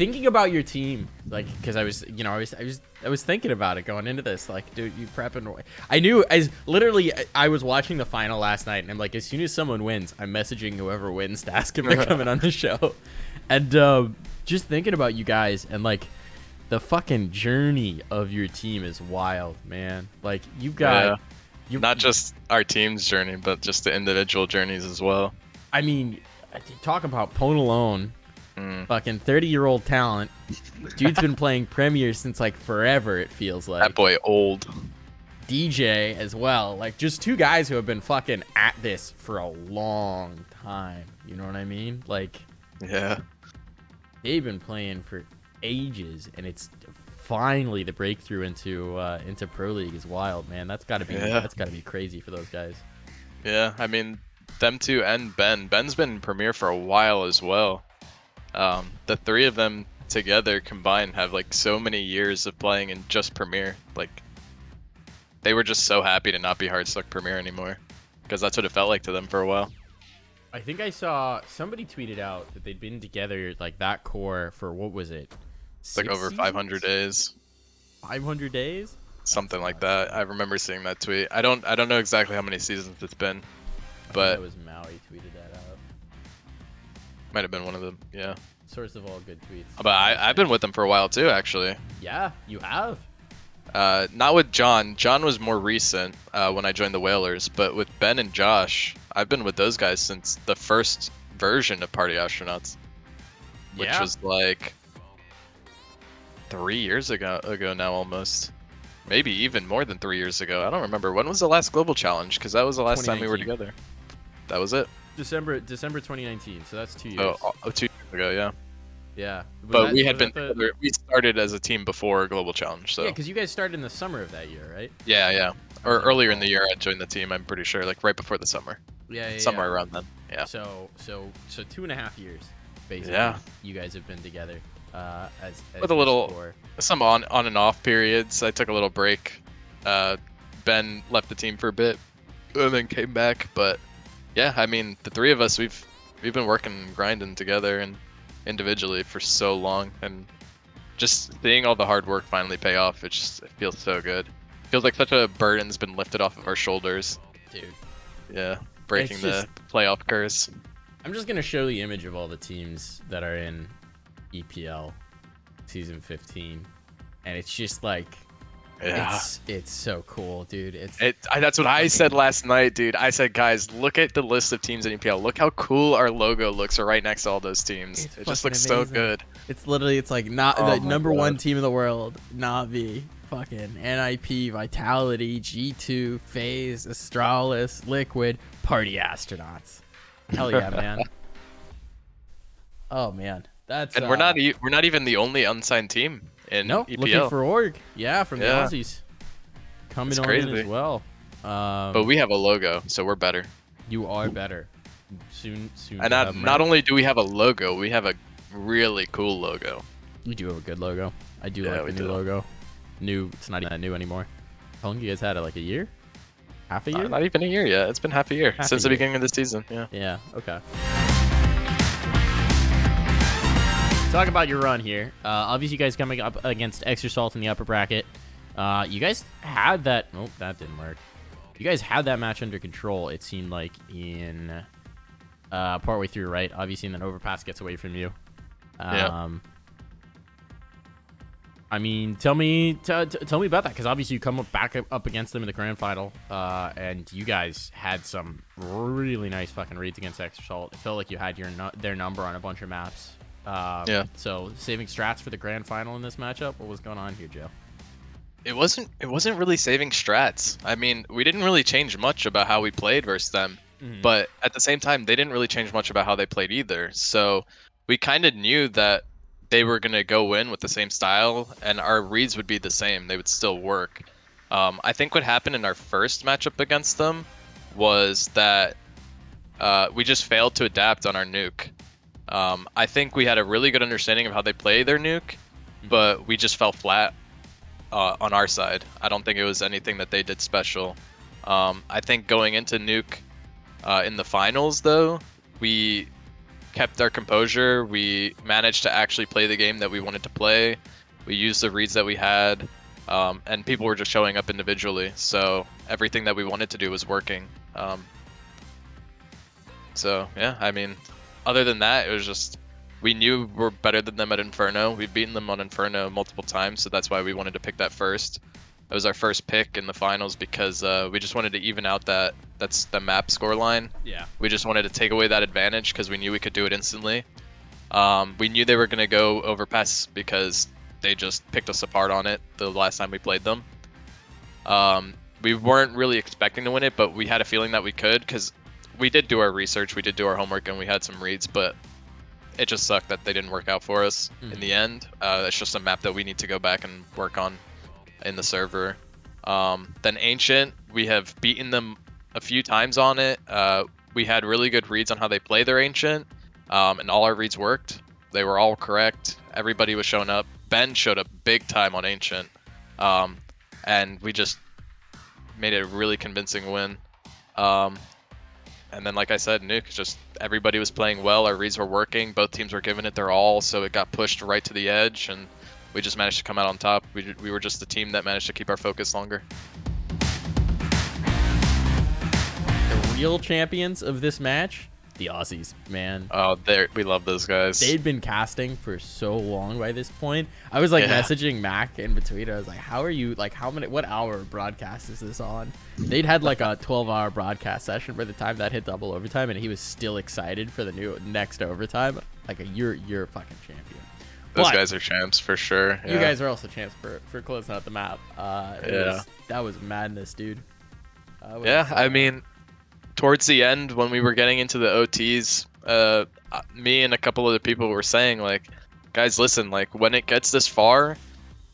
thinking about your team, like, because I was, I was thinking about it going into this. Like, dude, you prepping? I knew I was watching the final last night, and I'm like, as soon as someone wins, I'm messaging whoever wins to ask if they're coming on the show. And just thinking about you guys and like the fucking journey of your team is wild, man. Like you've got not just our team's journey, but just the individual journeys as well. I mean, talk about Ponalone. Fucking 30-year-old talent. Dude's been playing Premier since like forever, it feels like. That boy old. DJ as well. Like just two guys who have been fucking at this for a long time. You know what I mean? Like, yeah. They've been playing for ages, and it's finally the breakthrough into Pro League is wild, man. That's gotta be crazy for those guys. Yeah, I mean, them two and Ben. Ben's been in Premier for a while as well. The three of them together combined have like so many years of playing in just Premier. Like, they were just so happy to not be hard stuck Premier anymore, because that's what it felt like to them for a while. I think I saw somebody tweeted out that they'd been together like that core for what was it? It's like over 500 days. 500 days? Something like that. I remember seeing that tweet. I don't know exactly how many seasons it's been, but it was Maui tweeted that out. Might have been one of them. Yeah. Source of all good tweets. But I've been with them for a while too, actually. Yeah, you have. Not with John. John was more recent when I joined the Whalers, but with Ben and Josh, I've been with those guys since the first version of Party Astronauts, which was like 3 years ago now almost. Maybe even more than 3 years ago. I don't remember. When was the last Global Challenge? Because that was the last time we were together. That was it. December 2019. So that's 2 years. Oh, 2 years ago, yeah. Yeah. But we had been together. We started as a team before Global Challenge. So. Yeah, because you guys started in the summer of that year, right? Yeah. Or earlier in the year, I joined the team. I'm pretty sure, like right before the summer. Yeah. Somewhere around then. Yeah. So 2.5 years, basically. Yeah. You guys have been together. As with a little some on and off periods. I took a little break. Ben left the team for a bit and then came back. But yeah, I mean, the three of us, we've been working and grinding together and individually for so long, and just seeing all the hard work finally pay off, it feels so good. It feels like such a burden's been lifted off of our shoulders, dude. Yeah, breaking the playoff curse. I'm just gonna show the image of all the teams that are in EPL season 15, and it's just like, it's so cool, dude. That's what I said last night, dude. I said, guys, look at the list of teams in EPL. Look how cool our logo looks right next to all those teams. It just looks so good. It's literally, it's like not the number one team in the world, Navi, fucking NIP, Vitality, G2, FaZe, Astralis, Liquid, Party Astronauts. Hell yeah, man. Oh man, that's and we're not even the only unsigned team in EPL. Looking for org, from the Aussies coming on in as well. But we have a logo, so we're better. You are better. Soon. And not only do we have a logo, we have a really cool logo. You do have a good logo. I do like the new logo. New. It's not even that new anymore. How long you guys had it? Like a year? Half a year? Not even a year yet. It's been half a year since the beginning of the season. Yeah. Yeah. Okay. Talk about your run here. Obviously, you guys coming up against Extra Salt in the upper bracket. You guys had that. Oh, that didn't work. You guys had that match under control. It seemed like in partway through, right? Obviously, and then Overpass gets away from you. I mean, tell me about that, because obviously you come back up against them in the grand final, and you guys had some really nice fucking reads against Extra Salt. It felt like you had their number on a bunch of maps. So saving strats for the grand final in this matchup. What was going on here, Joe? It wasn't really saving strats. I mean, we didn't really change much about how we played versus them, but at the same time, they didn't really change much about how they played either. So we kind of knew that they were gonna go in with the same style, and our reads would be the same. They would still work. I think what happened in our first matchup against them was that we just failed to adapt on our nuke. I think we had a really good understanding of how they play their nuke, but we just fell flat on our side. I don't think it was anything that they did special. I think going into nuke in the finals, though, we kept our composure. We managed to actually play the game that we wanted to play. We used the reads that we had, and people were just showing up individually. So everything that we wanted to do was working. So yeah, I mean, other than that, it was just we knew we're better than them at Inferno. We've beaten them on Inferno multiple times, so that's why we wanted to pick that first. That was our first pick in the finals because we just wanted to even out that's the map scoreline. Yeah. We just wanted to take away that advantage because we knew we could do it instantly. We knew they were going to go overpass because they just picked us apart on it the last time we played them. We weren't really expecting to win it, but we had a feeling that we could because we did do our research, we did do our homework, and we had some reads, but it just sucked that they didn't work out for us in the end. It's just a map that we need to go back and work on in the server. Then Ancient, we have beaten them a few times on it. We had really good reads on how they play their Ancient, and all our reads worked. They were all correct. Everybody was showing up. Ben showed up big time on Ancient, and we just made it a really convincing win. And then, like I said, Nuke, just everybody was playing well. Our reads were working. Both teams were giving it their all, so it got pushed right to the edge, and we just managed to come out on top. We were just the team that managed to keep our focus longer. The real champions of this match, the Aussies, man. Oh, we love those guys. They'd been casting for so long by this point. I was like messaging Mac in between. I was like, how are you, like, what hour broadcast is this on? They'd had like a 12-hour broadcast session by the time that hit double overtime, and he was still excited for the next overtime. Like, you're a fucking champion. Those guys are champs for sure. You guys are also champs for closing out the map. That was madness, dude. I mean, towards the end when we were getting into the OTs, me and a couple other people were saying, like, guys, listen, like, when it gets this far,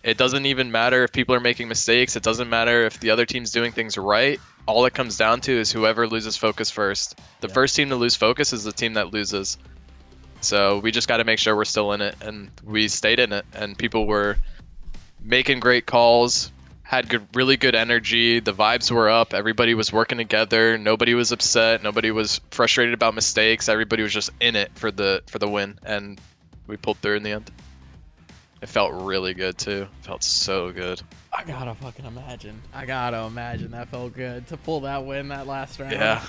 it doesn't even matter if people are making mistakes. It doesn't matter if the other team's doing things right. All it comes down to is whoever loses focus first. The first team to lose focus is the team that loses. So we just got to make sure we're still in it, and we stayed in it, and people were making great calls, had really good energy. The vibes were up. Everybody was working together. Nobody was upset. Nobody was frustrated about mistakes. Everybody was just in it for the win, and we pulled through in the end. It felt really good too. It felt so good. I gotta fucking imagine. That felt good to pull that win that last round. Yeah.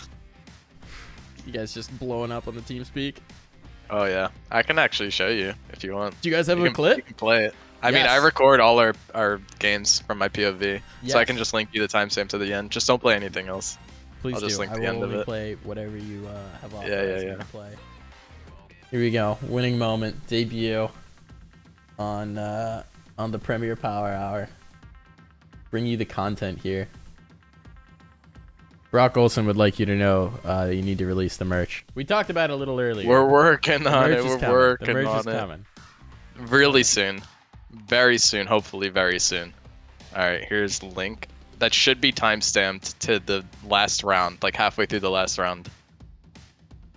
You guys just blowing up on the TeamSpeak. Oh yeah, I can actually show you if you want. Do you guys have a clip? You can play it. I mean, I record all our games from my POV, so I can just link you the timestamp to the end. Just don't play anything else. Please I'll just link the end of it. Play whatever you have on. Yeah. Play. Here we go. Winning moment debut on the Premier Power Hour. Bring you the content here. Brock Olson would like you to know that you need to release the merch. We talked about it a little earlier. We're working on it. The merch is coming. Really soon. Very soon. Hopefully very soon. Alright, here's the link. That should be timestamped to the last round, like halfway through the last round.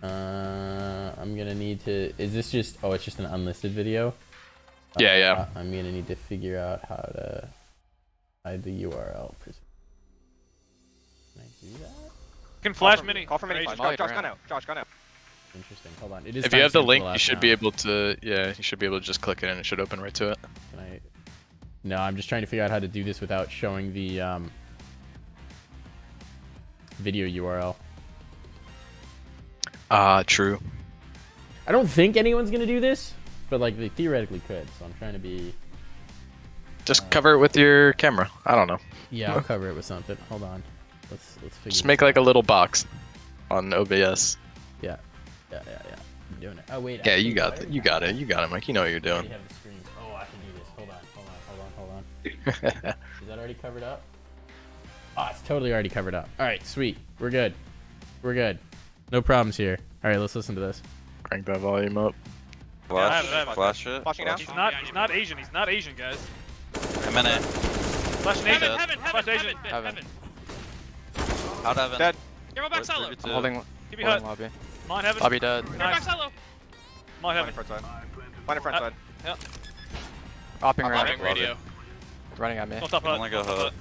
I'm gonna need to... Is this just... Oh, it's just an unlisted video? Yeah. I'm gonna need to figure out how to hide the URL. Can I do that? You can flash mini. Call for mini. Josh gone out. Josh gone out. Interesting. Hold on. It is if you have the link, you should be able to. Yeah, you should be able to just click it and it should open right to it. No, I'm just trying to figure out how to do this without showing the video URL. True. I don't think anyone's gonna do this, but like they theoretically could. So I'm trying to be. Just cover it with your camera. I don't know. Yeah, I'll cover it with something. Hold on. Let's figure. Just make like a little box on OBS. Yeah. I'm doing it. Oh wait. Yeah, you got it. You got it, Mike. You know what you're doing. I have the screen. Oh, I can do this. Hold on. Is that already covered up? Oh, it's totally already covered up. All right, sweet. We're good. No problems here. All right, let's listen to this. Crank that volume up. Flash it. Flashing now. He's not Asian. He's not Asian, guys. I'm in it. Flash Asian. Heaven. Out Heaven. Dead. Give him back solo. I'm holding hut. lobby. Come on, Heaven. Lobby dead. Give him back solo. Come on, Heaven. Front side. Find front side. Yep. Hopping Hopping right. radio. Running at me. Don't stop hut. Only go hut.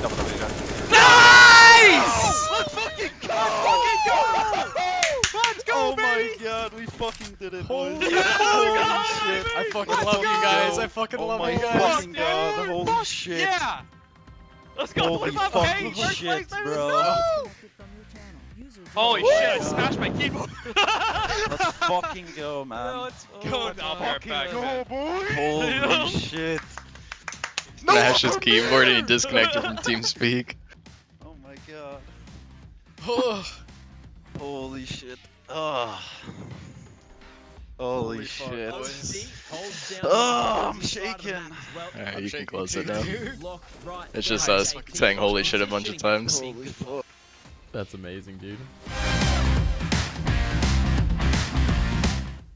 Double dead. Nice! Let's fucking go! Let's go, Oh baby! my god. did it, Holy boys. shit. I fucking Let's love you guys. go. I fucking Oh love my you guys. fucking God, holy Fuck shit. Yeah! Let's go, Holy 25K! fucking First shit, place, baby, bro. let's go! Holy Oh my shit, I God. smashed my keyboard! Let's fucking go, man. Let's go, boy. Holy shit. Smash his keyboard and he disconnected from TeamSpeak. Oh my god. Holy shit. Oh. Holy shit. Oh, I'm shaking. Alright, you can close it now. It's just us saying holy shit a bunch of times. Holy fuck. That's amazing, dude.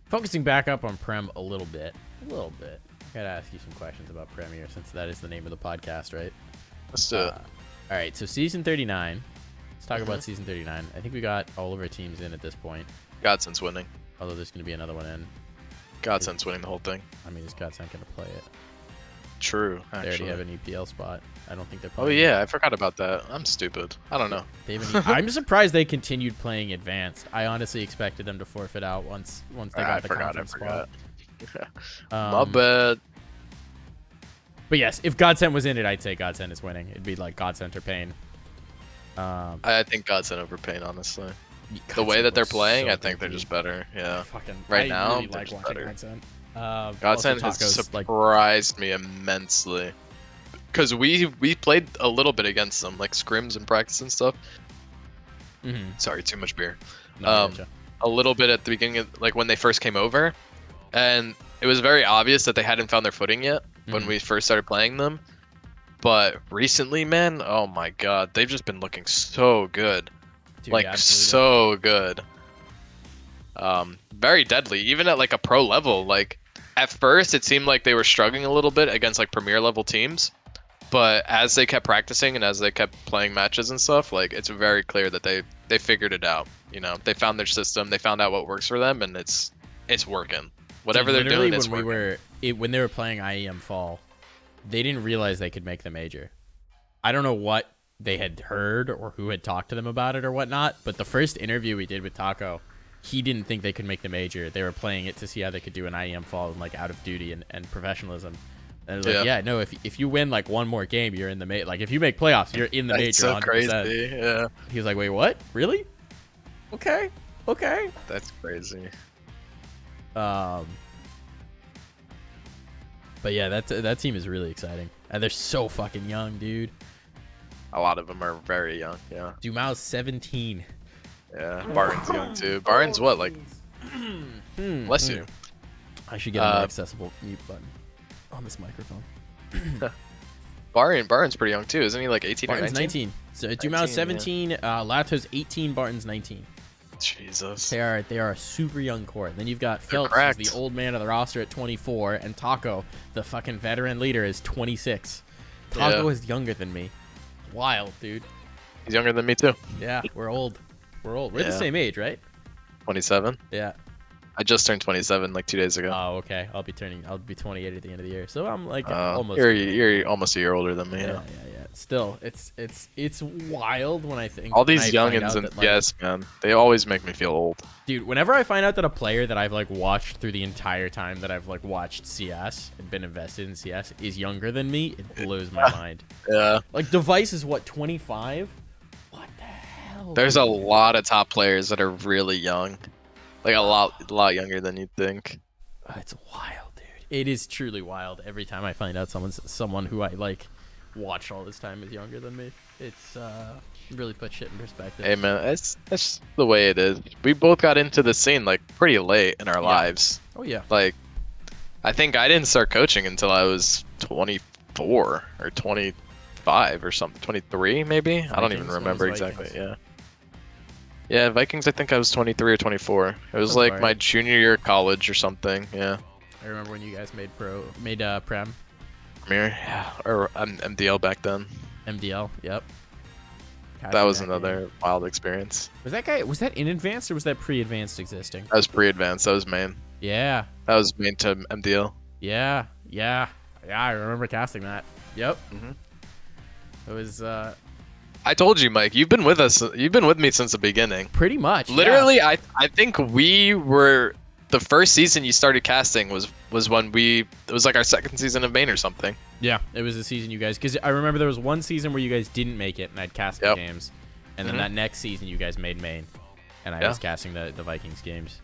Focusing back up on Prem a little bit. Gotta ask you some questions about Premier, since that is the name of the podcast, right? Let's do it. All right, so season 39. Let's talk about season 39. I think we got all of our teams in at this point. Godsend's winning. Although there's going to be another one in. Godsend's winning the whole thing. I mean, is Godsend going to play it? True, They actually. already have an EPL spot. I don't think they're Oh playing. yeah, I forgot about that. I'm stupid. I don't know. They have an I'm surprised they continued playing advanced. I honestly expected them to forfeit out once they got I the forgot. conference spot. My bad. But yes, if Godsend was in it, I'd say Godsend is winning. It'd be like Godsend or Pain. I think Godsend over Pain, honestly. The Godsend way that they're was playing, so I think good, they're dude. just better. Yeah. Fucking, Right I now, really they're like just watching better. Godsend. Godsend has Taco's, like, surprised me immensely. Because we played a little bit against them, like scrims and practice and stuff. Sorry, too much beer. no, I gotcha. A little bit at the beginning of, like when they first came over, and it was very obvious that they hadn't found their footing yet when we first started playing them. But recently, man, oh my god, they've just been looking so good. Dude, Like absolutely. so good. Very deadly, even at like a pro level. Like at first it seemed like they were struggling a little bit against like premier level teams, but as they kept practicing and as they kept playing matches and stuff, like it's very clear that they figured it out. You know, they found their system, they found out what works for them, and it's working. Whatever Dude, they're doing, literally it's when working. when they were playing IEM Fall, they didn't realize they could make the major. I don't know what they had heard or who had talked to them about it or whatnot, but the first interview we did with Taco, he didn't think they could make the major. They were playing it to see how they could do an IEM Fall and like out of duty and professionalism. And it was like, yeah, no, if you win like one more game, you're in the major. Like if you make playoffs, you're in the major. That's so 100%. crazy. Yeah, He was like, wait, what? Really? Okay. that's crazy. But yeah, that team is really exciting, and they're so fucking young, dude. A lot of them are very young. Yeah, Dumau's 17. yeah. Barton's young too. Barton's what, like? Bless you. I should get a more accessible mute button on this microphone. Barton's pretty young too, isn't he? Like 18 Barton's or 19? 19. So Dumau's 17. Lato's 18. Barton's 19. Jesus. They are a super young core. And then you've got Phelps, cracked. who's the old man of the roster at 24, and Taco, the fucking veteran leader, is 26. Taco is younger than me. Wild, dude. He's younger than me too. Yeah, we're old. We're the Yeah. same age, right? 27. Yeah. I just turned 27 like 2 days ago. Oh, okay. I'll be 28 at the end of the year. So I'm like almost. You're almost a year older than me. Yeah. Still, it's wild when I think All these when I find youngins out and that, like, yes, man, they always make me feel old. dude, whenever I find out that a player that I've like watched through the entire time that I've like watched CS and been invested in CS is younger than me, it blows my mind. Yeah, Like Device is what, 25? What the hell? there's a lot of top players that are really young, like a lot younger than you'd think. It's wild, dude. It is truly wild every time I find out someone who I like watched all this time is younger than me. It's really put shit in perspective. Hey man, that's just the way it is. We both got into the scene like pretty late in our lives. Oh yeah. Like, I think I didn't start coaching until I was 24 or 25 or something. 23 maybe. I don't even Vikings, remember when was exactly. Vikings? Yeah, Vikings. I think I was 23 or 24. It was That's like alright. my junior year of college or something. Yeah. I remember when you guys made Prem. Premier, yeah, or MDL back then. MDL, yep. That was Casting another wild experience. Was that in advanced or was that pre-advanced existing? That was pre-advanced. That was main. Yeah, That was main to MDL. yeah. I remember casting that. Yep. Mhm. It was I told you, Mike. You've been with us. You've been with me since the beginning. pretty much. yeah. Literally, I think we were the first season you started casting was when it was like our second season of main or something. Yeah, it was the season you guys, because I remember there was one season where you guys didn't make it, and I'd cast the games, and then that next season you guys made main, and I was casting the Vikings games.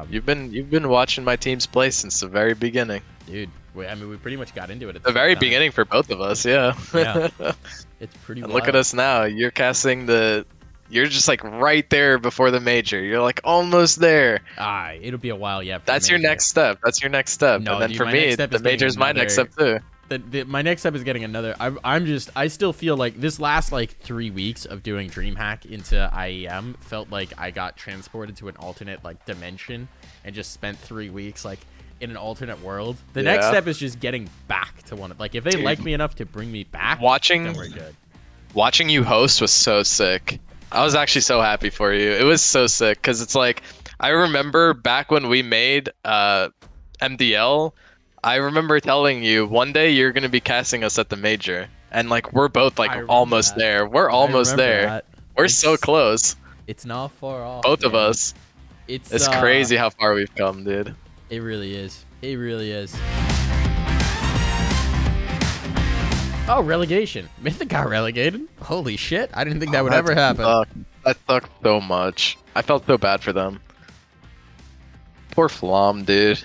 You've been watching my teams play since the very beginning, dude. I mean, we pretty much got into it at the very beginning for both of us. Yeah. It's pretty. And look at us now. You're casting You're just like right there before the major. You're like almost there. It'll be a while yet. That's your next step. That's your next step. No, and then dude, for me, the major is my next step too. My next step is getting another. I still feel like this last like 3 weeks of doing DreamHack into IEM felt like I got transported to an alternate like dimension and just spent 3 weeks like in an alternate world. The next step is just getting back to one. Like if they like me enough to bring me back, then we're good. Watching you host was so sick. I was actually so happy for you. It was so sick because it's like I remember back when we made MDL. I remember telling you one day you're gonna be casting us at the major, and like we're both like almost there. We're almost there. We're so close. It's not far off. Both of us. It's crazy how far we've come, dude. It really is. It really is. Oh, relegation. Mythic got relegated. Holy shit. I didn't think that would ever happen. That sucked so much. I felt so bad for them. Poor Flom, dude.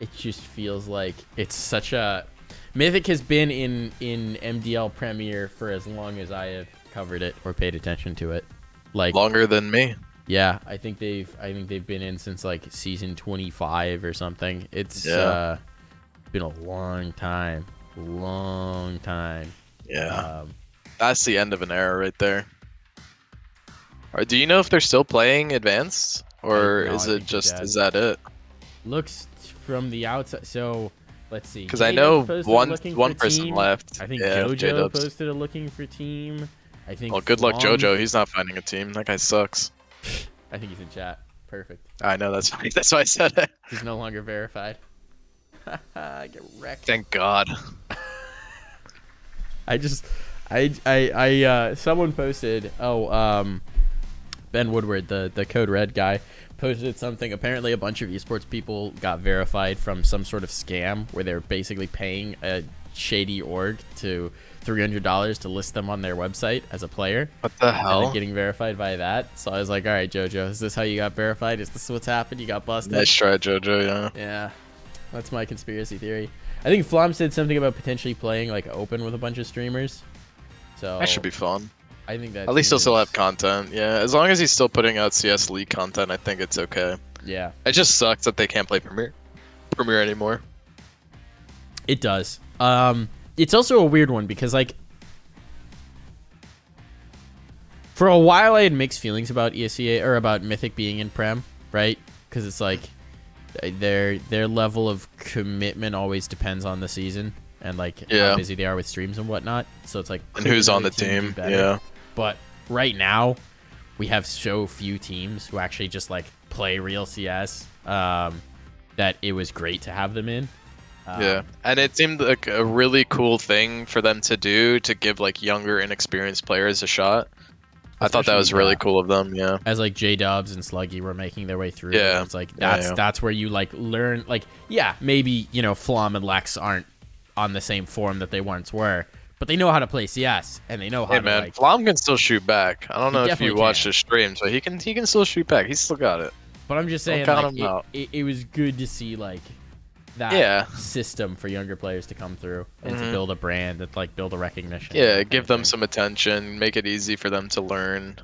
It just feels like it's such a... Mythic has been in MDL Premier for as long as I have covered it or paid attention to it. Like longer than me. Yeah, I think they've been in since like season 25 or something. It's been a long time. Long time. Yeah. That's the end of an era right there. Or do you know if they're still playing advanced, or is it just is that it? Looks from the outside. So let's see. Because I know one person left. I think JoJo posted a looking for team. I think. Well, good luck, JoJo. He's not finding a team. That guy sucks. I think he's in chat. Perfect. I know, that's funny. That's why I said it. He's no longer verified. Get wrecked. Thank God. Someone posted, Ben Woodward, the Code Red guy, posted something. Apparently a bunch of esports people got verified from some sort of scam where they're basically paying a shady org to $300 to list them on their website as a player. What the hell? And getting verified by that. So I was like, all right, JoJo, is this how you got verified? Is this what's happened? You got busted? Nice try, JoJo, yeah. Yeah. That's my conspiracy theory. I think Flom said something about potentially playing like open with a bunch of streamers. So that should be fun. I think that at least he'll still have content. Yeah, as long as he's still putting out CS League content, I think it's okay. Yeah. It just sucks that they can't play Premier anymore. It does. It's also a weird one because like for a while I had mixed feelings about ESEA or about Mythic being in Prem, right? Because it's like their level of commitment always depends on the season and like how busy they are with streams and whatnot. So it's like and who's on the team. Yeah. But right now we have so few teams who actually just like play real CS that it was great to have them in. Yeah, and it seemed like a really cool thing for them to do to give like younger, inexperienced players a shot. I thought that was really cool of them. Yeah, as like J-Dubs and Sluggy were making their way through. Yeah, it's like that's where you like learn. Like maybe Flom and Lex aren't on the same form that they once were, but they know how to play CS and they know how. Hey man, Flom can still shoot back. I don't know if you watched his streams, but he can still shoot back. He's still got it. But I'm just saying, like, it was good to see like that system for younger players to come through and to build a brand and like build a recognition. Yeah, give them some attention, make it easy for them to learn.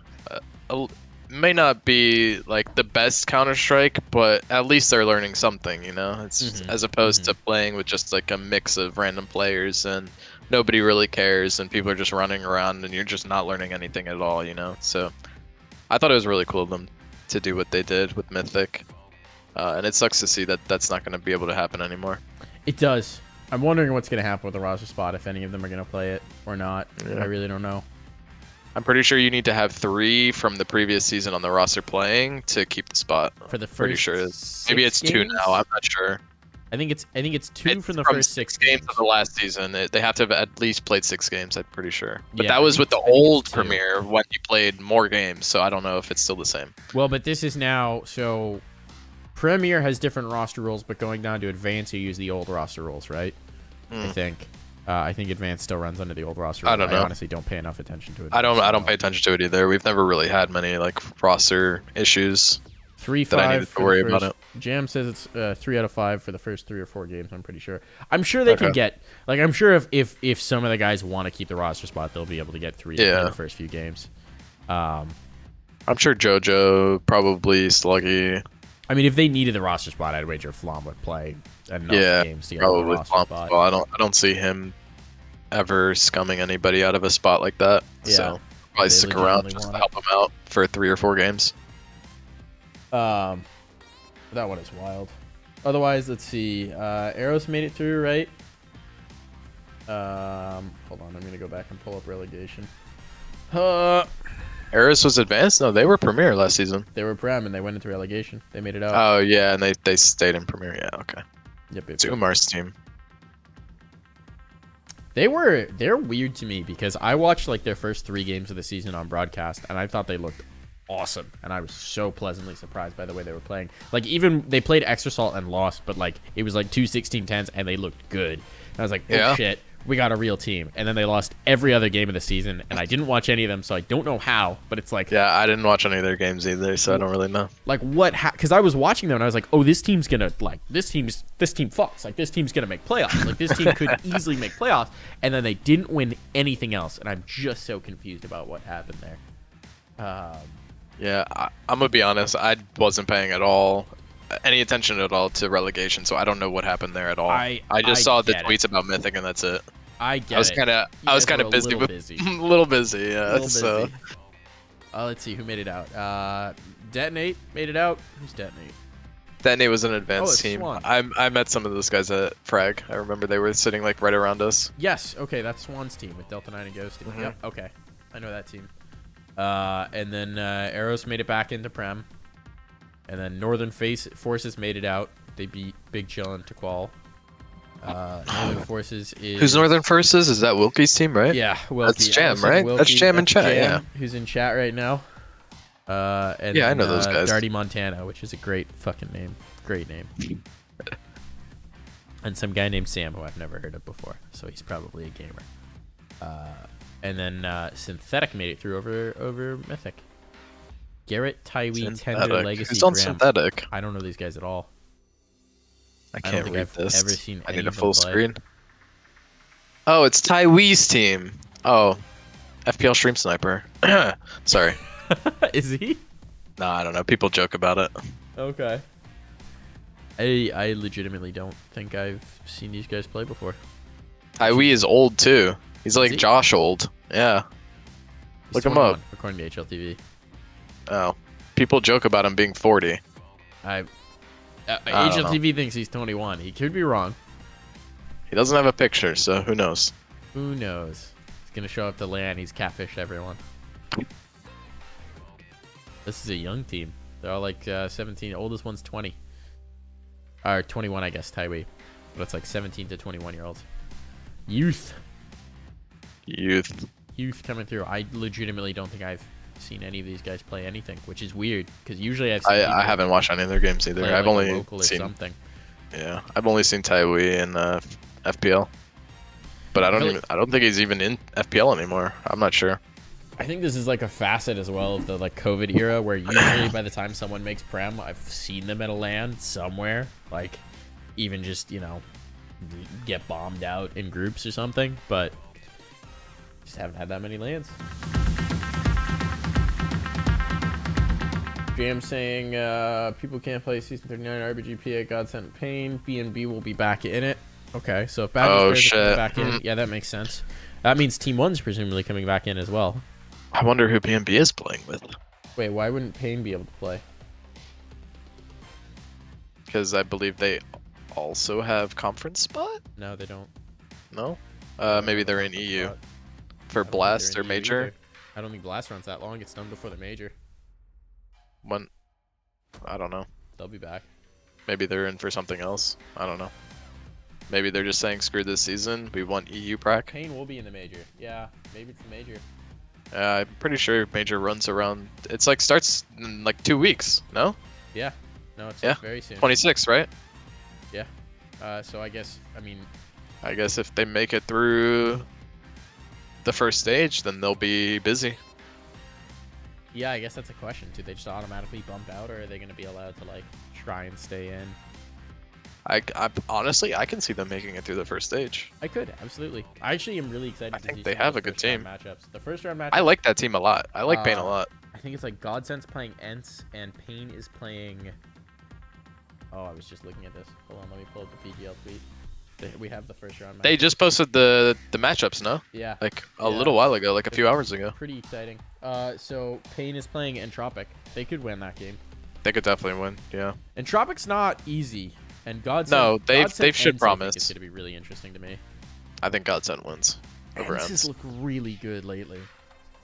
May not be like the best Counter-Strike, but at least they're learning something, It's as opposed to playing with just like a mix of random players and nobody really cares and people are just running around and you're just not learning anything at all, So I thought it was really cool of them to do what they did with Mythic. And it sucks to see that that's not going to be able to happen anymore. It does. I'm wondering what's going to happen with the roster spot, if any of them are going to play it or not. Yeah. I really don't know. I'm pretty sure you need to have 3 from the previous season on the roster playing to keep the spot. For the first pretty sure it is. Maybe it's games? 2 now. I'm not sure. I think it's 2 from the first 6 games of the last season. They have to have at least played 6 games. I'm pretty sure. But that was with the old Premier when you played more games. So I don't know if it's still the same. Well, but this is now so. Premier has different roster rules, but going down to Advanced, you use the old roster rules, right? I think. I think Advanced still runs under the old roster rules. I don't know. I honestly don't pay enough attention to it. I don't pay attention to it either. We've never really had many like roster issues 3-5 that I needed to worry about it. Jam says it's 3 out of 5 for the first 3 or 4 games. I'm pretty sure. I'm sure they can get like I'm sure if some of the guys want to keep the roster spot, they'll be able to get 3 in the first few games. I'm sure JoJo, probably Sluggy. I mean, if they needed the roster spot, I'd wager Flom would play enough games to get the roster spot. Well, I don't see him ever scumming anybody out of a spot like that. Yeah. So probably stick around just to help him out for 3 or 4 games. That one is wild. Otherwise, let's see. Arrows made it through, right? Hold on, I'm gonna go back and pull up relegation. Eris was advanced? No, they were Premier last season. They were Prem and they went into relegation. They made it out. Oh yeah, and they stayed in Premier. Yeah, okay. Yep. It's Umar's team. They're weird to me because I watched like their first 3 games of the season on broadcast and I thought they looked awesome, and I was so pleasantly surprised by the way they were playing. Like, even they played Extra Salt and lost, but like it was like 2 16-10s and they looked good. And I was like, oh shit, we got a real team. And then they lost every other game of the season, and I didn't watch any of them, so I don't know how. But it's like, yeah, I didn't watch any of their games either, so I don't really know. Like what? Because I was watching them and I was like, oh, this team's gonna like this team fucks. Like this team's gonna make playoffs. Like this team could easily make playoffs, and then they didn't win anything else, and I'm just so confused about what happened there. Yeah, I'm gonna be honest. I wasn't paying any attention at all to relegation, so I don't know what happened there at all. I just saw the tweets about Mythic, and that's it. I was kind of busy. A little busy. Yeah. So. Let's see who made it out. Detonate made it out. Who's Detonate? Detonate was an advanced team. Swan. I met some of those guys at Frag. I remember they were sitting like right around us. Yes. Okay, that's Swan's team with Delta 9 and Ghosty. Mm-hmm. Yep. Okay, I know that team. And then Arrows made it back into Prem. And then Northern Forces made it out. They beat Big Chillin' to qual. Northern Forces is... Who's Northern Forces? Is that Wilkie's team, right? Yeah, Wilkie. That's Jam, right? Wilkie, that's Jam in chat, yeah. Who's in chat right now. And yeah, I know those guys. Darty Montana, which is a great fucking name. Great name. And some guy named Sam, who I've never heard of before. So he's probably a gamer. And then Synthetic made it through over Mythic. Garrett, Tywee, Tender, Legacy, Who's on Graham. Synthetic? I don't know these guys at all. I can't read this. Ever seen I any need a of them full play. screen. Oh, it's Tywee's team. Oh, FPL Stream Sniper. Sorry. Is he? No, I don't know. People joke about it. Okay. I legitimately don't think I've seen these guys play before. Tywee is old too. He's like Josh old. Yeah. He's Look him up. 21, according to HLTV. Oh, people joke about him being 40. HLTV thinks he's 21. He could be wrong. He doesn't have a picture, so who knows? Who knows? He's gonna show up to LAN. He's catfished everyone. This is a young team. They're all like 17. Oldest one's 20. Or 21, I guess, Tywee. But it's like 17 to 21-year-olds. Youth coming through. I legitimately don't think I've seen any of these guys play anything, which is weird because usually I've seen I haven't watched any of their games either. I've only local seen or something. Yeah, I've only seen Tywee in FPL, but I don't think he's even in FPL anymore. I'm not sure. I think this is like a facet as well of the like COVID era where usually by the time someone makes Prem, I've seen them at a LAN somewhere, like even just, you know, get bombed out in groups or something, but just haven't had that many LANs. Jam saying people can't play Season 39 RBGP at Godsend Pain. BNB will be back in it. Okay, so if Badgers are back in, yeah, that makes sense. That means Team 1's presumably coming back in as well. I wonder who BNB is playing with. Wait, why wouldn't Pain be able to play? Because I believe they also have conference spot? No, they don't. No? Maybe they're in EU. For Blast or Major? Either. I don't think Blast runs that long. It's done before the Major. When? I don't know. They'll be back. Maybe they're in for something else. I don't know. Maybe they're just saying, screw this season. We want EU prac. Pain will be in the Major. Yeah, maybe it's the Major. I'm pretty sure Major runs around... It's like starts in like 2 weeks, no? Yeah. No, it's Yeah. very soon. 26, right? Yeah. So I guess, I mean, I guess if they make it through the first stage, then they'll be busy. yeah, I guess that's a question. Do they just automatically bump out, or are they going to be allowed to like try and stay in? I honestly, I can see them making it through the first stage. I could, absolutely. I actually am really excited to think see they some of have those a good first-round team. matchups. The first round matchup. I like that team a lot. I like Bane a lot. I think it's like Godsend's playing Ents, and Pain is playing. Oh, I was just looking at this. Hold on, let me pull up the PGL tweet. We have the first round matchup. They just posted the matchups, no? Yeah. Like a Yeah. little while ago, like a few hours ago. Pretty exciting. So Pain is playing Entropic. They could win that game. They could definitely win. Yeah. Entropic's not easy, and Godsend. No, they've Godsend shit Ents, I think, promised. is going to be really interesting to me. I think Godsend wins over Ents has Ents. looked really good lately.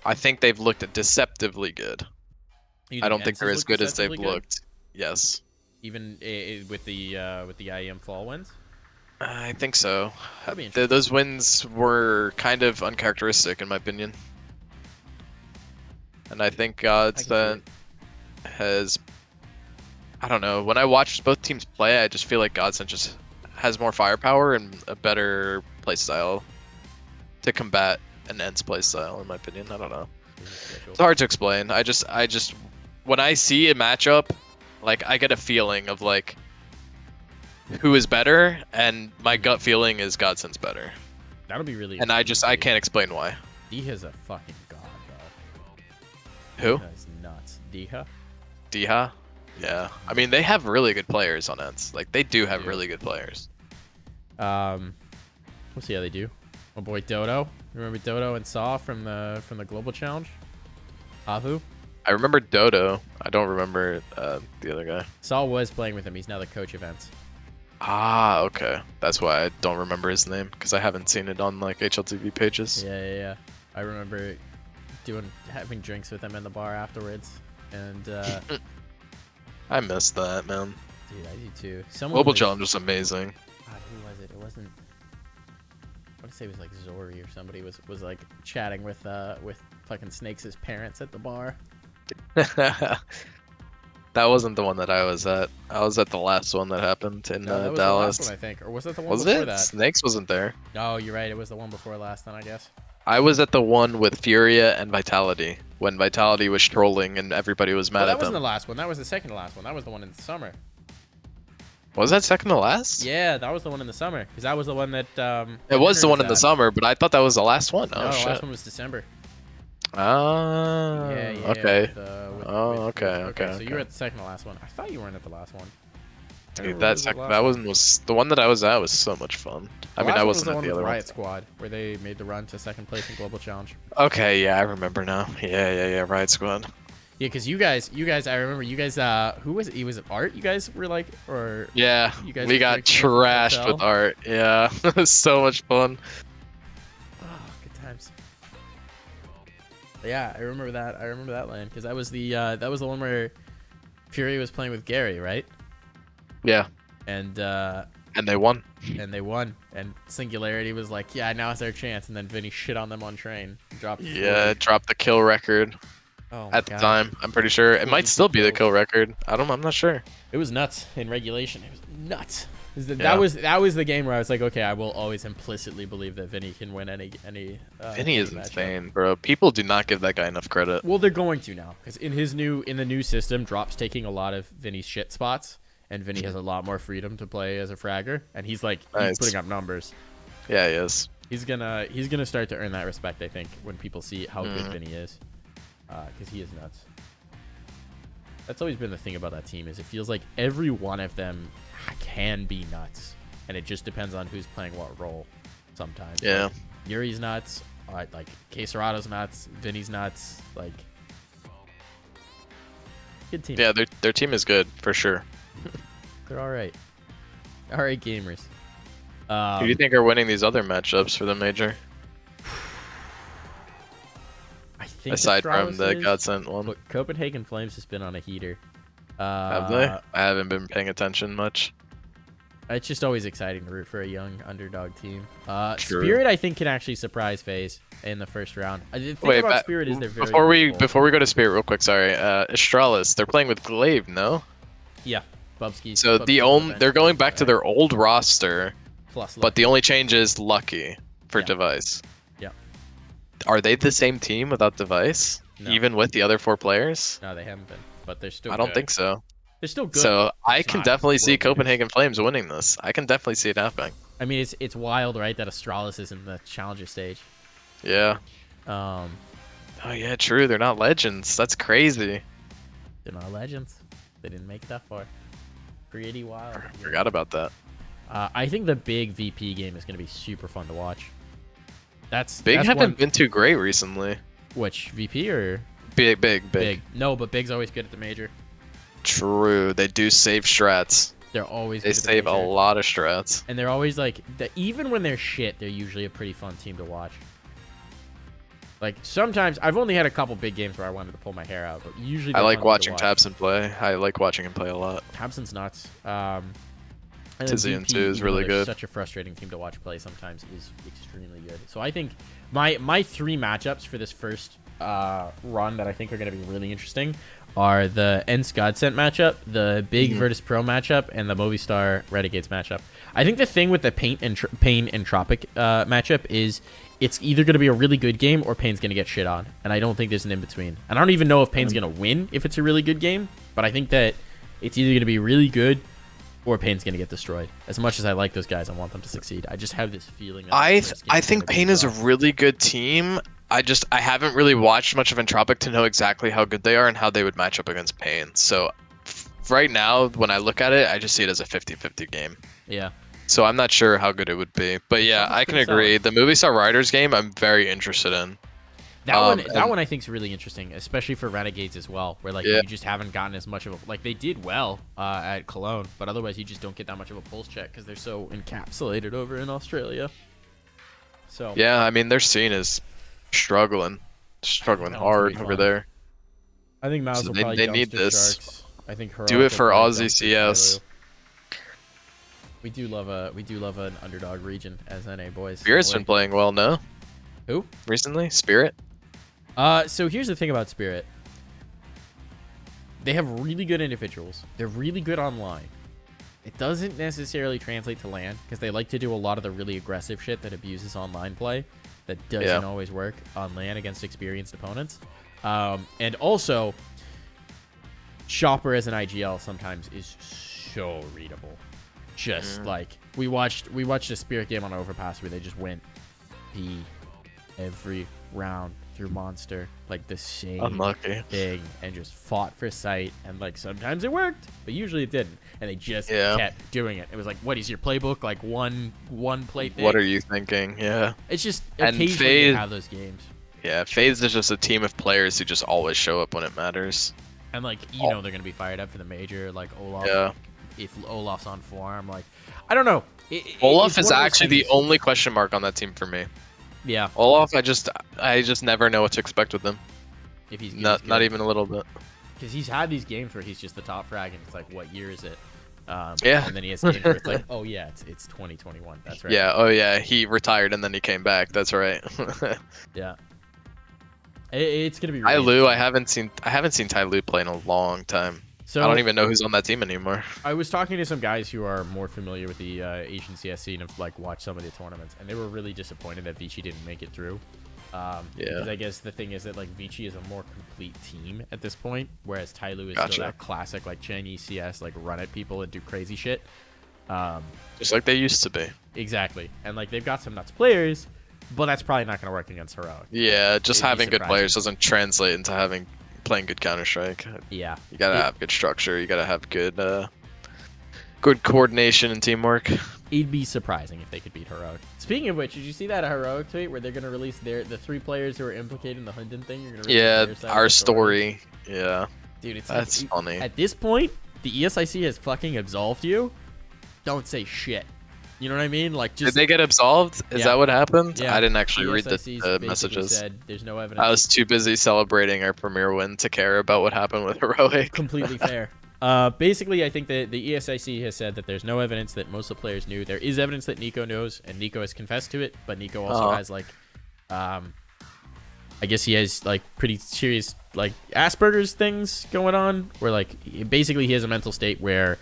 I think they've looked deceptively good. You I don't think Ents they're has as looked good as they've deceptively good? looked. Yes. Even with the IEM fall wins. I think so. That'd be interesting. Those wins were kind of uncharacteristic, in my opinion. And I think Godsend has. I don't know. When I watch both teams play, I just feel like Godsend just has more firepower and a better playstyle to combat an Ents playstyle, in my opinion. I don't know. It's hard to explain. I just when I see a matchup, like I get a feeling of like who is better, and my gut feeling is Godsend's better. That'll be really. And I interesting to see. can't explain why. Diha's a fucking god, bro. Who? Diha's nuts. Diha? Diha? Yeah. I mean, they have really good players on Ents. Like they do have do. really good players. We'll see how they do. My boy Dodo. Remember Dodo and Saw from the Global Challenge? Avu? I remember Dodo. I don't remember the other guy. Saw was playing with him. He's now the coach of Ents. Ah, okay. That's why I don't remember his name, because I haven't seen it on like HLTV pages. Yeah. I remember having drinks with him in the bar afterwards. And I missed that, man. dude, I do too. Someone Global was, Challenge was amazing. God, who was it? It wasn't. I want to say it was like Zori or somebody was like chatting with fucking Snakes' parents at the bar. That wasn't the one that I was at. I was at the last one that happened in No, that was Dallas. the last one, I think, or was that the one Was before it? that? Snakes wasn't there. No, you're right. It was the one before last, then I guess. I was at the one with Furia and Vitality, when Vitality was trolling and everybody was mad Well, that at wasn't them. the last one. That was the second to last one. That was the one in the summer. Was that second to last? Yeah, that was the one in the summer, because that was the one that. It was the one in at. the summer, but I thought that was the last one. No, Oh the shit. last one was December. Ah. Yeah. Okay. Okay. So you were okay. at the second to last one. I thought you weren't at the last one. I Dude, remember it was the last that one was the one that I was at was so much fun. I The mean, last I one was wasn't the at one the with other one. Riot Squad, where they made the run to second place in Global Challenge. Okay, yeah, I remember now. Yeah, Riot Squad. Yeah, because you guys, I remember you guys. Who was it? Was it Art? You guys were like, or Yeah, You guys we were got drinking at the trashed hotel? with Art. Yeah, it was so much fun. oh, good times. Yeah, I remember that. I remember that land because that was the one where Fury was playing with Gary, right? Yeah, And and they won. they won. And Singularity was like, yeah, now it's our chance. And then Vinny shit on them on train. Dropped. Yeah, it dropped the kill record Oh my at the God. time. I'm pretty sure it might 42 still be the kills. kill record. I'm not sure. It was nuts in regulation. It was nuts. Yeah. That was the game where I was like, okay, I will always implicitly believe that Vinny can win any. Vinny is matchup. insane, bro. People do not give that guy enough credit. Well, they're going to now because in the new system, Drop's taking a lot of Vinny's shit spots, and Vinny has a lot more freedom to play as a fragger, and he's Nice. putting up numbers. Yeah, he is. He's gonna start to earn that respect, I think, when people see how Mm-hmm. good Vinny is, because he is nuts. That's always been the thing about that team is it feels like every one of them can be nuts, and it just depends on who's playing what role. Sometimes, Yeah. Like, Yuri's nuts, like Queserado's nuts, Vinny's nuts, like good team. Yeah, their team is good for sure. They're all right. All right, gamers. Who do you think are winning these other matchups for the major? I think Aside from the Astralis is, Godsend one. but Copenhagen Flames has been on a heater. Have they? I haven't been paying attention much. It's just always exciting to root for a young underdog team. True. Spirit, I think, can actually surprise FaZe in the first round. The thing Wait, about Spirit is they're very before we versatile. go to Spirit real quick, sorry. Astralis, they're playing with Glaive, no? Yeah. Bubsky's. So they're going back to their old roster, plus. but the only change is Lucky for Device. Yeah. Are they the same team without Device? No. Even with the other 4 players? No, they haven't been, but they're still. I don't good. think so. They're still good. So I It's can not definitely see world beaters. Copenhagen Flames winning this. I can definitely see it happening. I mean, it's wild, right? That Astralis is in the challenger stage. Yeah. Um, Oh yeah, true. They're not legends. That's crazy. they're not legends. They didn't make it that far. Pretty wild. I forgot about that. I think the big VP game is going to be super fun to watch. That's Big that's haven't one, been too great recently. which VP or Big. No, but Big's always good at the major. True. They do save strats. They're always They good at the save a major. lot of strats. And they're always like, even when they're shit, they're usually a pretty fun team to watch. Like sometimes I've only had a couple big games where I wanted to pull my hair out, but usually I they're like fun to watching watch. Tabson play. I like watching him play a lot. Tabson's nuts. And then Tizian VP, too is even though really they're good. Such a frustrating team to watch play sometimes is extremely good. So I think my 3 matchups for this first run that I think are going to be really interesting are the Ents Godsent matchup, the Big Virtus Pro matchup, and the Movistar Renegades matchup. I think the thing with the Pain and Tropic matchup is it's either going to be a really good game or Pain's going to get shit on, and I don't think there's an in-between. And I don't even know if Pain's going to win if it's a really good game, but I think that it's either going to be really good or Pain's going to get destroyed. As much as I like those guys, I want them to succeed. I just have this feeling that I this game is think gonna be Pain is a rough. really good team. I haven't really watched much of Entropic to know exactly how good they are and how they would match up against Pain. So right now, when I look at it, I just see it as a 50-50 game. Yeah. So I'm not sure how good it would be. But yeah, Sounds I can pretty agree. solid. The Movistar Riders game, I'm very interested in. That one I think is really interesting, especially for Renegades as well, where like Yeah. you just haven't gotten as much of a like they did well at Cologne, but otherwise you just don't get that much of a pulse check because they're so encapsulated over in Australia. So Yeah, I mean, their scene is struggling That one's gonna hard be over fun. there. I think Mouse So will they- probably they need dumpster this. Sharks. I think Do Heroic it will for probably Aussie dumpster CS. Tyloo. We do love an underdog region as NA boys. Spirit's been playing well, no? Who? Recently? Spirit? So here's the thing about Spirit. They have really good individuals. They're really good online. It doesn't necessarily translate to LAN because they like to do a lot of the really aggressive shit that abuses online play that doesn't always work on LAN against experienced opponents. And also, Shopper as an IGL sometimes is so readable. Just like we watched a Spirit game on Overpass where they just went P every round through Monster, like the same Unlucky. thing, and just fought for sight, and like sometimes it worked, but usually it didn't, and they just kept doing it. It was like, what is your playbook? Like one play thing? What are you thinking? Yeah. It's just And occasionally you FaZe- have those games, Yeah, FaZe is just a team of players who just always show up when it matters. and like you know they're gonna be fired up for the major. Like Olaf, Yeah. if Olaf's on form, like I don't know. Olaf It's is one of those actually the things- only question mark on that team for me. Yeah, Olaf, I just never know what to expect with him. if he's Not even a little bit. because he's had these games where he's just the top frag, and it's like, what year is it? Yeah. And then he has games where it's like, oh yeah, it's 2021. That's right. Yeah, oh yeah, he retired and then he came back. That's right. Yeah. It's gonna be. Really Tyloo, interesting. I haven't seen Tyloo play in a long time. So I don't even know who's on that team anymore. I was talking to some guys who are more familiar with the Asian CS scene and like watch some of the tournaments, and they were really disappointed that Vici didn't make it through. Because I guess the thing is that like Vici is a more complete team at this point, whereas Tyloo is Gotcha. still that classic like Chinese CS, like run at people and do crazy shit. Just like they used to be. Exactly, and like they've got some nuts players, but that's probably not going to work against Heroic. Yeah, just It'd be having good surprising. players doesn't translate into playing good Counter-Strike. Yeah. You gotta have good structure. You gotta have good coordination and teamwork. It'd be surprising if they could beat Heroic. Speaking of which, did you see that Heroic tweet where they're going to release the 3 players who are implicated in the Hunden thing? You're gonna release Yeah, their side of our the story. Yeah, Dude, it's that's like, funny. at this point, the ESIC has fucking absolved you. Don't say shit. You know what I mean? Like, Did just they get absolved? Is Yeah. that what happened? Yeah. I didn't actually read ESIC's the basically messages. Said there's no evidence. I was too busy celebrating our premier win to care about what happened with Heroic. Completely fair. Basically, I think that the ESIC has said that there's no evidence that most of the players knew. There is evidence that Nico knows, and Nico has confessed to it. But Nico also has like, I guess he has like pretty serious like Asperger's things going on, where like basically he has a mental state where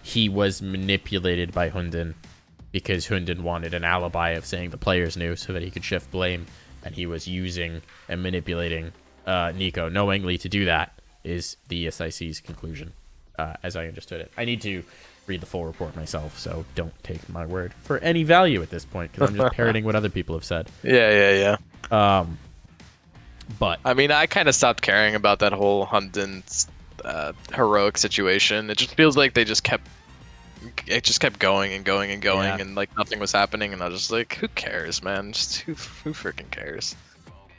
he was manipulated by Hunden because Hunden wanted an alibi of saying the players knew so that he could shift blame, and he was using and manipulating Nico knowingly to do that, is the ESIC's conclusion, as I understood it. I need to read the full report myself, so don't take my word for any value at this point, because I'm just parroting what other people have said. Yeah. But I mean, I kind of stopped caring about that whole Hunden's heroic situation. It just feels like it just kept going and going and going, Yeah. and like nothing was happening. And I was just like, who cares, man? Just who freaking cares?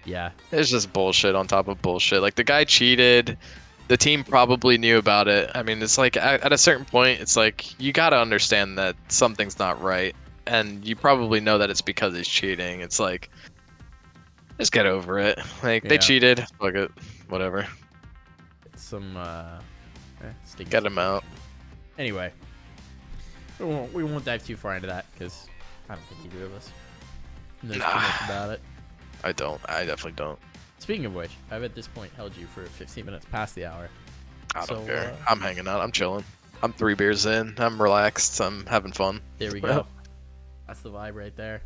yeah, It's just bullshit on top of bullshit. Like, the guy cheated. The team probably knew about it. I mean, it's like at a certain point, it's like you gotta understand that something's not right, and you probably know that it's because he's cheating. It's like, just get over it. Like, they Yeah. cheated. Fuck it. Whatever. it's some stinky Get him out. Anyway, we won't dive too far into that because I don't think either of us knows too much about it. I don't. I definitely don't. Speaking of which, I've at this point held you for 15 minutes past the hour. I don't So, care. I'm hanging out. I'm chilling. I'm 3 beers in. I'm relaxed. I'm having fun. There we go. That's the vibe right there.